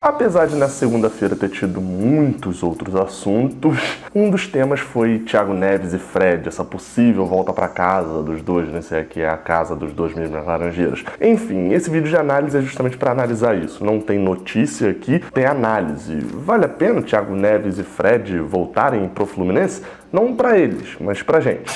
Apesar de nessa segunda-feira ter tido muitos outros assuntos, um dos temas foi Thiago Neves e Fred, essa possível volta para casa dos dois, né? Se é que é a casa dos dois mesmo nas Laranjeiras. Enfim, esse vídeo de análise é justamente para analisar isso. Não tem notícia aqui, tem análise. Vale a pena o Thiago Neves e Fred voltarem pro Fluminense? Não para eles, mas pra gente.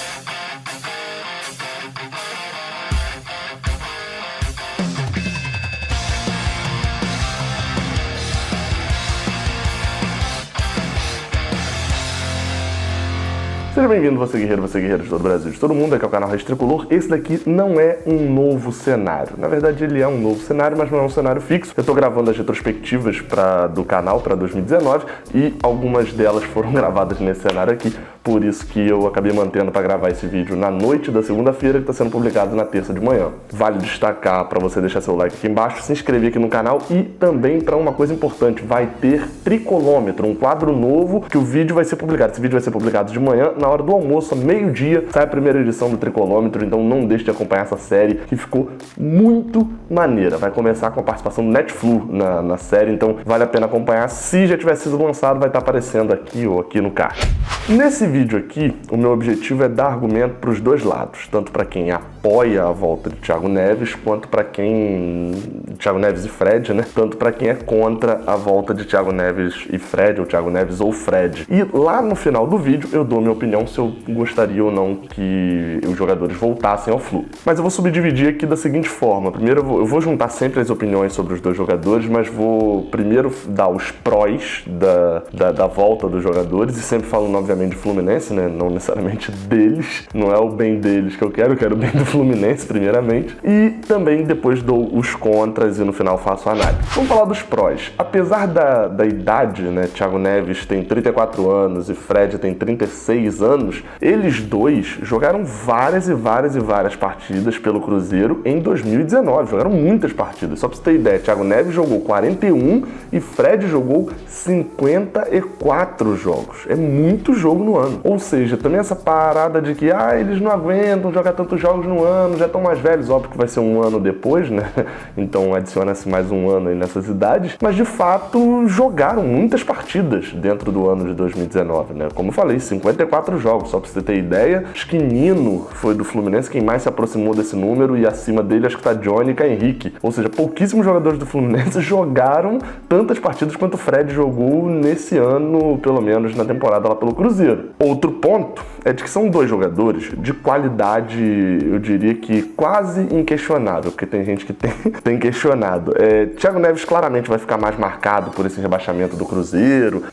Seja bem-vindo, você guerreiro de todo o Brasil, de todo mundo, aqui é o canal Raiz Tricolor. Esse daqui não é um novo cenário. Na verdade, ele é um novo cenário, mas não é um cenário fixo. Eu tô gravando as retrospectivas do canal para 2019 e algumas delas foram gravadas nesse cenário aqui. Por isso que eu acabei mantendo para gravar esse vídeo na noite da segunda-feira, que está sendo publicado na terça de manhã. Vale destacar para você deixar seu like aqui embaixo, se inscrever aqui no canal e também para uma coisa importante, vai ter Tricolômetro, um quadro novo que o vídeo vai ser publicado. Esse vídeo vai ser publicado de manhã, na hora do almoço, meio-dia, sai a primeira edição do Tricolômetro, então não deixe de acompanhar essa série que ficou muito maneira. Vai começar com a participação do Netflu na série, então vale a pena acompanhar. Se já tiver sido lançado, vai estar aparecendo aqui ou aqui no card. Nesse vídeo aqui, o meu objetivo é dar argumento para os dois lados, tanto para quem apoia a volta de Thiago Neves, quanto para quem... Thiago Neves e Fred, né? Tanto para quem é contra a volta de Thiago Neves e Fred, ou Thiago Neves ou Fred. E lá no final do vídeo eu dou minha opinião se eu gostaria ou não que os jogadores voltassem ao Flu. Mas eu vou subdividir aqui da seguinte forma. Primeiro eu vou juntar sempre as opiniões sobre os dois jogadores, mas vou primeiro dar os prós da volta dos jogadores, e sempre falando, obviamente, de Fluminense, né? Não necessariamente deles, não é o bem deles que eu quero o bem do Fluminense, primeiramente. E também depois dou os contras e no final faço a análise. Vamos falar dos prós. Apesar da idade, né? Thiago Neves tem 34 anos e Fred tem 36 anos, eles dois jogaram várias partidas pelo Cruzeiro em 2019. Jogaram muitas partidas. Só pra você ter ideia, Thiago Neves jogou 41 e Fred jogou 54 jogos. É muito jogo no ano. Ou seja, também essa parada de que eles não aguentam jogar tantos jogos no ano, já estão mais velhos, óbvio que vai ser um ano depois, né? Então adiciona-se mais um ano aí nessas idades, mas de fato jogaram muitas partidas dentro do ano de 2019, né? Como eu falei, 54 jogos, só pra você ter ideia. Acho que Nino foi do Fluminense quem mais se aproximou desse número, e acima dele acho que tá Johnny e Caio Henrique. Ou seja, pouquíssimos jogadores do Fluminense jogaram tantas partidas quanto o Fred jogou nesse ano, pelo menos na temporada lá pelo Cruzeiro. Outro ponto é de que são dois jogadores de qualidade, eu diria que quase inquestionável, porque tem gente que tem questionado. Thiago Neves claramente vai ficar mais marcado por esse rebaixamento do Cruzeiro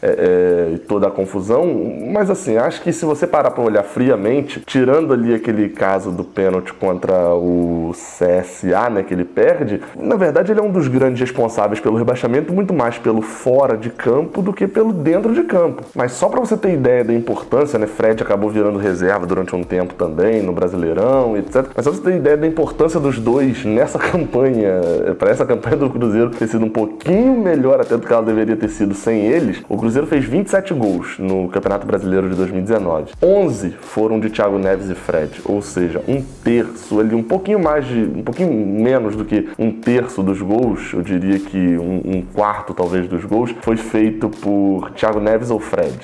e toda a confusão, mas assim, acho que se você parar para olhar friamente, tirando ali aquele caso do pênalti contra o CSA, né, que ele perde, na verdade ele é um dos grandes responsáveis pelo rebaixamento, muito mais pelo fora de campo do que pelo dentro de campo. Mas só para você ter ideia da importância, né, Fred acabou virando reserva durante um tempo também no Brasileirão, etc. Mas só pra você ter ideia da importância dos dois nessa campanha, para essa campanha do Cruzeiro ter sido um pouquinho melhor até do que ela deveria ter sido sem eles, o Cruzeiro fez 27 gols no Campeonato Brasileiro de 2019. 11 foram de Thiago Neves e Fred, ou seja, um terço ali, um pouquinho menos do que um terço dos gols, eu diria que um quarto talvez dos gols, foi feito por Thiago Neves ou Fred.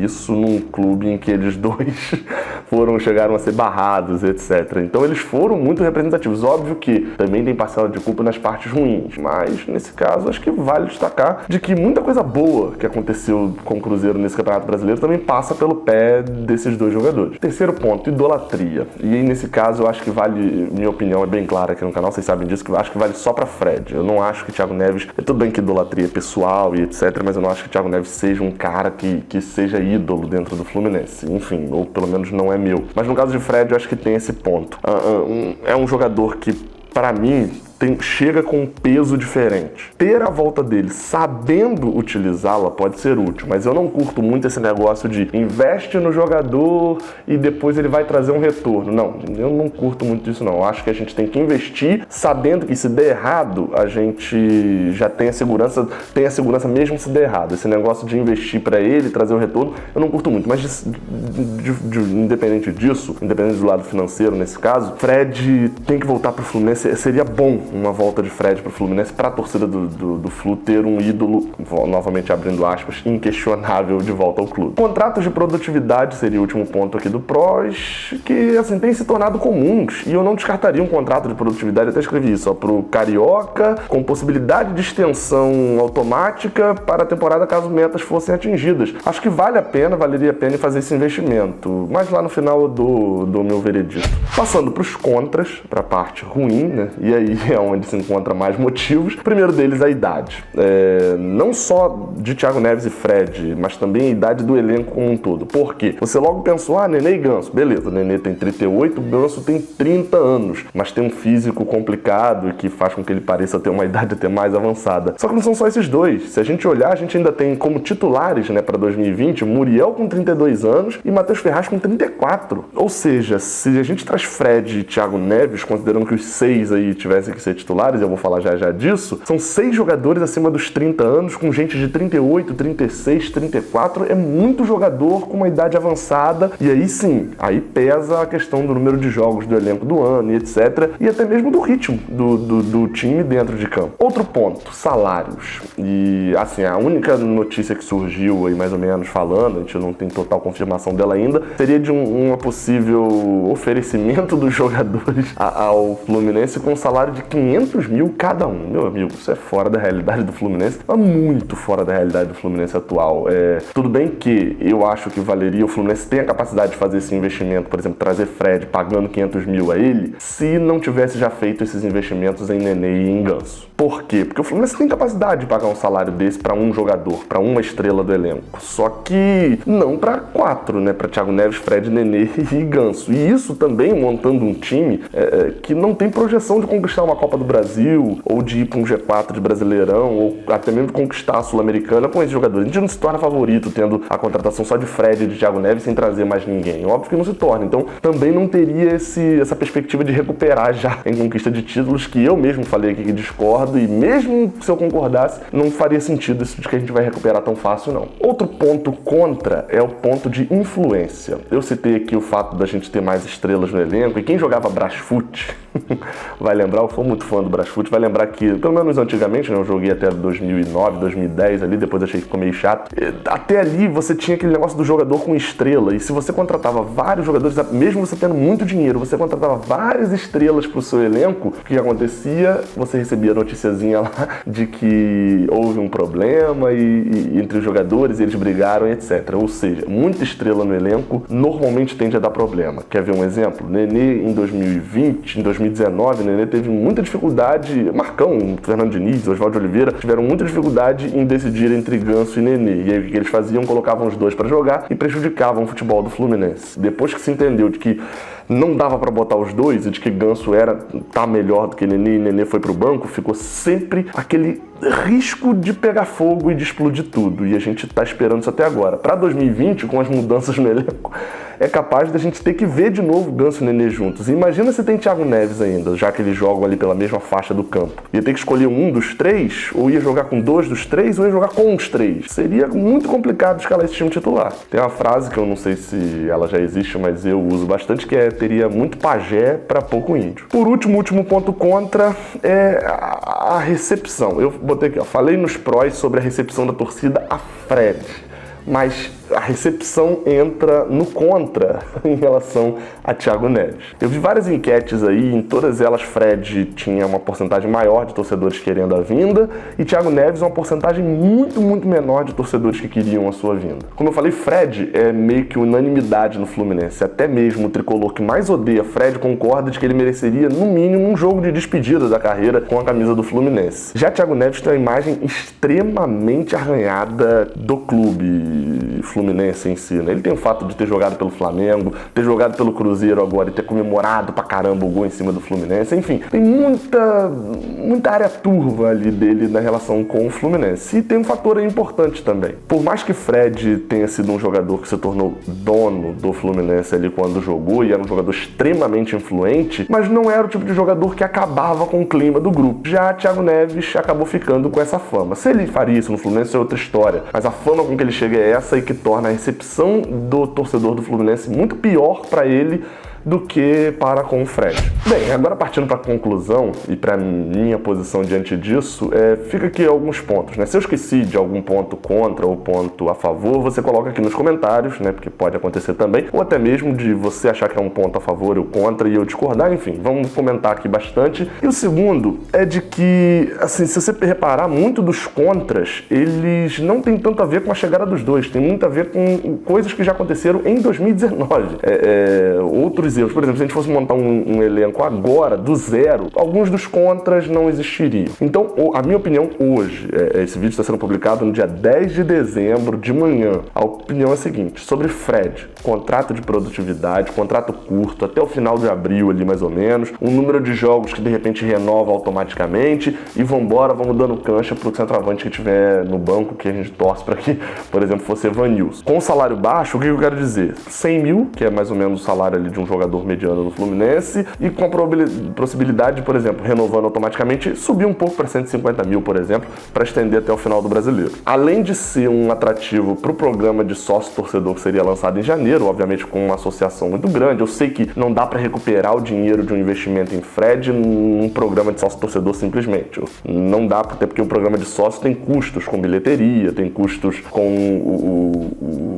Isso num clube em que eles dois chegaram a ser barrados, etc. Então eles foram muito representativos. Óbvio que também tem parcela de culpa nas partes ruins, mas nesse caso acho que vale destacar de que muita coisa boa que aconteceu com o Cruzeiro nesse Campeonato Brasileiro também passa pelo pé desses dois jogadores. Terceiro ponto, idolatria. E aí nesse caso eu acho que vale, minha opinião é bem clara aqui no canal, vocês sabem disso, que eu acho que vale só pra Fred. Eu não acho que Thiago Neves, tudo bem que idolatria é pessoal e etc, mas eu não acho que Thiago Neves seja um cara que seja ídolo dentro do Fluminense. Enfim, ou pelo menos não é meu. Mas no caso de Fred eu acho que tem esse ponto. É um jogador que, para mim, chega com um peso diferente. Ter a volta dele sabendo utilizá-la pode ser útil, mas eu não curto muito esse negócio de investe no jogador e depois ele vai trazer um retorno. Não, eu não curto muito disso não. Eu acho que a gente tem que investir sabendo que se der errado, a gente já tem a segurança mesmo se der errado. Esse negócio de investir para ele, trazer um retorno, eu não curto muito, mas independente disso, independente do lado financeiro nesse caso, Fred tem que voltar pro Fluminense, seria bom uma volta de Fred pro Fluminense, pra torcida do Flu ter um ídolo, novamente abrindo aspas, inquestionável de volta ao clube. Contratos de produtividade seria o último ponto aqui do PROS, que assim, tem se tornado comuns, e eu não descartaria um contrato de produtividade, até escrevi isso, ó, pro Carioca, com possibilidade de extensão automática para a temporada caso metas fossem atingidas. Acho que valeria a pena fazer esse investimento, mas lá no final eu dou meu veredito. Passando para os contras, para a parte ruim, né? E aí é onde se encontra mais motivos. O primeiro deles é a idade. Não só de Thiago Neves e Fred, mas também a idade do elenco como um todo. Por quê? Você logo pensou, Nenê e Ganso. Beleza, Nenê tem 38, Ganso tem 30 anos, mas tem um físico complicado e que faz com que ele pareça ter uma idade até mais avançada. Só que não são só esses dois. Se a gente olhar, a gente ainda tem como titulares, né, para 2020, Muriel com 32 anos e Matheus Ferraz com 34. Ou seja, se a gente traz Fred e Thiago Neves, considerando que os 6 aí tivessem que ser titulares, eu vou falar já disso, são 6 jogadores acima dos 30 anos, com gente de 38, 36, 34, é muito jogador com uma idade avançada, e aí sim, aí pesa a questão do número de jogos do elenco do ano e etc, e até mesmo do ritmo do time dentro de campo. Outro ponto, salários. E assim, a única notícia que surgiu aí mais ou menos falando, a gente não tem total confirmação dela ainda, seria de uma possível oferecimento dos jogadores ao Fluminense com um salário de 500 mil cada um. Meu amigo, isso é fora da realidade do Fluminense, é muito fora da realidade do Fluminense atual. Tudo bem que eu acho que valeria, o Fluminense tem a capacidade de fazer esse investimento, por exemplo, trazer Fred pagando 500 mil a ele, se não tivesse já feito esses investimentos em Nenê e em Ganso. Por quê? Porque o Fluminense tem capacidade de pagar um salário desse para um jogador, para uma estrela do elenco. Só que não para 4, né? Para Thiago Neves, Fred, Nenê e Ganso. E isso também montando um time que não tem projeção de conquistar uma Copa do Brasil, ou de ir para um G4 de Brasileirão, ou até mesmo de conquistar a Sul-Americana com esses jogadores. A gente não se torna favorito tendo a contratação só de Fred e de Thiago Neves sem trazer mais ninguém. Óbvio que não se torna. Então também não teria essa perspectiva de recuperar já em conquista de títulos, que eu mesmo falei aqui que discordo, e mesmo se eu concordasse, não faria sentido isso de que a gente vai recuperar tão fácil, não. Outro ponto contra é o ponto de influência. Eu citei aqui o fato da gente ter mais estrelas no elenco, e quem jogava Brasfoot vai lembrar, eu sou muito fã do Brasfoot, vai lembrar que, pelo menos antigamente, né, eu joguei até 2009, 2010 ali, depois achei que ficou meio chato. Até ali você tinha aquele negócio do jogador com estrela, e se você contratava vários jogadores, mesmo você tendo muito dinheiro, você contratava várias estrelas pro seu elenco, o que acontecia? Você recebia a noticiazinha lá de que houve um problema entre os jogadores, eles brigaram, etc. Ou seja, muita estrela no elenco normalmente tende a dar problema. Quer ver um exemplo? Nenê em 2020, em 2019, Nenê teve muita dificuldade, Marcão, Fernando Diniz, Oswaldo Oliveira, tiveram muita dificuldade em decidir entre Ganso e Nenê. E aí o que eles faziam? Colocavam os dois para jogar e prejudicavam o futebol do Fluminense. Depois que se entendeu de que não dava para botar os dois e de que Ganso tá melhor do que Nenê e Nenê foi pro banco, ficou sempre aquele risco de pegar fogo e de explodir tudo. E a gente tá esperando isso até agora. Para 2020, com as mudanças no elenco, é capaz da gente ter que ver de novo Ganso e Nenê juntos. E imagina se tem Thiago Neves ainda, já que eles jogam ali pela mesma faixa do campo. Ia ter que escolher um dos 3, ou ia jogar com 2 dos 3, ou ia jogar com os 3. Seria muito complicado escalar esse time titular. Tem uma frase que eu não sei se ela já existe, mas eu uso bastante, que teria muito pajé para pouco índio. Por último, o último ponto contra é a recepção. Eu botei aqui, falei nos prós sobre a recepção da torcida a Fred, mas a recepção entra no contra em relação a Thiago Neves. Eu vi várias enquetes aí, em todas elas Fred tinha uma porcentagem maior de torcedores querendo a vinda e Thiago Neves uma porcentagem muito, muito menor de torcedores que queriam a sua vinda. Como eu falei, Fred é meio que unanimidade no Fluminense. Até mesmo o tricolor que mais odeia Fred concorda de que ele mereceria, no mínimo, um jogo de despedida da carreira com a camisa do Fluminense. Já Thiago Neves tem uma imagem extremamente arranhada do clube Fluminense em si, né? Ele tem o fato de ter jogado pelo Flamengo, ter jogado pelo Cruzeiro agora e ter comemorado pra caramba o gol em cima do Fluminense. Enfim, tem muita área turva ali dele na relação com o Fluminense. E tem um fator aí importante também. Por mais que Fred tenha sido um jogador que se tornou dono do Fluminense ali quando jogou e era um jogador extremamente influente, mas não era o tipo de jogador que acabava com o clima do grupo. Já Thiago Neves acabou ficando com essa fama. Se ele faria isso no Fluminense é outra história, mas a fama com que ele chega é essa e que torna a recepção do torcedor do Fluminense muito pior para ele do que para com o Fred. Bem, agora partindo para a conclusão e para minha posição diante disso, fica aqui alguns pontos, né? Se eu esqueci de algum ponto contra ou ponto a favor, você coloca aqui nos comentários, né? Porque pode acontecer também, ou até mesmo de você achar que é um ponto a favor ou contra e eu discordar, enfim, vamos comentar aqui bastante. E o segundo é de que, assim, se você reparar, muito dos contras, eles não tem tanto a ver com a chegada dos dois, tem muito a ver com coisas que já aconteceram em 2019. Outros erros, por exemplo, se a gente fosse montar um elenco agora, do zero, alguns dos contras não existiriam. Então, a minha opinião hoje, esse vídeo está sendo publicado no dia 10 de dezembro, de manhã. A opinião é a seguinte, sobre Fred, contrato de produtividade, contrato curto, até o final de abril ali mais ou menos, um número de jogos que de repente renova automaticamente e vambora, vamos dando cancha pro centroavante que tiver no banco, que a gente torce para que, por exemplo, fosse Evanilson. Com salário baixo, o que eu quero dizer? 100 mil, que é mais ou menos o salário ali de um jogador mediano no Fluminense, e com a possibilidade de, por exemplo, renovando automaticamente, subir um pouco para 150 mil, por exemplo, para estender até o final do Brasileiro. Além de ser um atrativo para o programa de sócio-torcedor que seria lançado em janeiro, obviamente com uma associação muito grande, eu sei que não dá para recuperar o dinheiro de um investimento em Fred num programa de sócio-torcedor simplesmente. Não dá, até porque o programa de sócio tem custos com bilheteria, tem custos com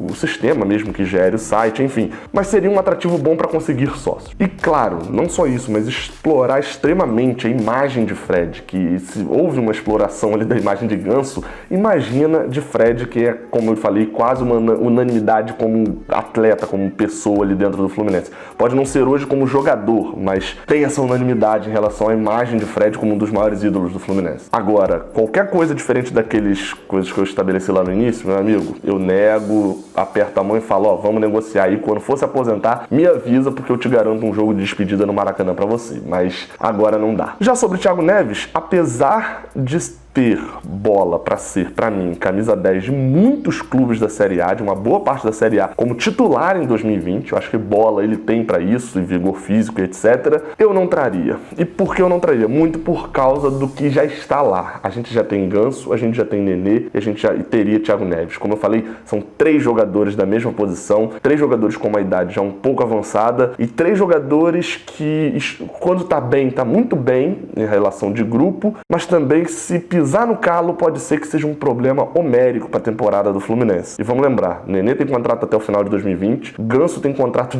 o sistema mesmo que gere o site, enfim. Mas seria um atrativo bom para conseguir sócios. E claro, não só isso, mas explorar extremamente a imagem de Fred, que se houve uma exploração ali da imagem de Ganso, imagina de Fred, que é, como eu falei, quase uma unanimidade como atleta, como pessoa ali dentro do Fluminense. Pode não ser hoje como jogador, mas tem essa unanimidade em relação à imagem de Fred como um dos maiores ídolos do Fluminense. Agora, qualquer coisa diferente daqueles coisas que eu estabeleci lá no início, meu amigo, eu nego, aperto a mão e falo, ó, vamos negociar aí, quando for se aposentar, me avisa, porque eu te garanto um jogo de despedida no Maracanã pra você, mas agora não dá. Já sobre o Thiago Neves, apesar de ter bola para ser, para mim, camisa 10 de muitos clubes da Série A, de uma boa parte da Série A, como titular em 2020, eu acho que bola ele tem para isso, e vigor físico, etc. Eu não traria. E por que eu não traria? Muito por causa do que já está lá. A gente já tem Ganso, a gente já tem Nenê, e a gente já teria Thiago Neves. Como eu falei, são 3 jogadores da mesma posição, 3 jogadores com uma idade já um pouco avançada, e 3 jogadores que, quando tá bem, tá muito bem em relação de grupo, mas também se pisar no calo pode ser que seja um problema homérico para a temporada do Fluminense. E vamos lembrar, Nenê tem contrato até o final de 2020, Ganso tem contrato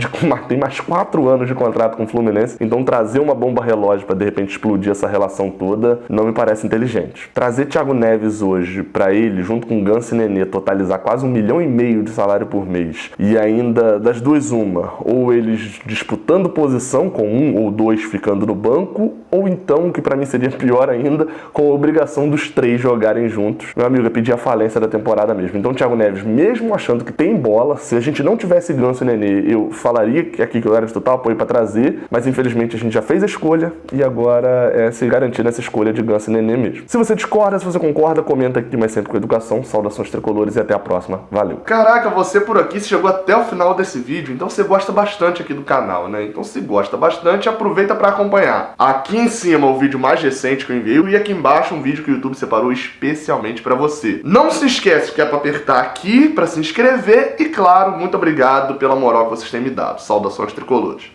tem mais 4 anos de contrato com o Fluminense, então trazer uma bomba relógio para de repente explodir essa relação toda não me parece inteligente. Trazer Thiago Neves hoje para ele, junto com Ganso e Nenê, totalizar quase 1,5 milhão de salário por mês, e ainda das duas uma, ou eles disputando posição com um ou dois ficando no banco, ou então, o que para mim seria pior ainda, com a obrigação dos 3 jogarem juntos. Meu amigo, é pedir a falência da temporada mesmo. Então, Thiago Neves, mesmo achando que tem bola, se a gente não tivesse Ganso e Nenê, eu falaria aqui que eu era de total apoio para trazer, mas infelizmente a gente já fez a escolha e agora é se garantir nessa escolha de Ganso e Nenê mesmo. Se você discorda, se você concorda, comenta aqui, mas sempre com educação. Saudações tricolores e até a próxima. Valeu! Caraca, você por aqui chegou até o final desse vídeo, então você gosta bastante aqui do canal, né? Então se gosta bastante, aproveita para acompanhar. Aqui em cima o vídeo mais recente que eu enviei e aqui embaixo um vídeo que o YouTube separou especialmente para você. Não se esquece que é para apertar aqui para se inscrever e, claro, muito obrigado pela moral que vocês têm me dado. Saudações tricolores.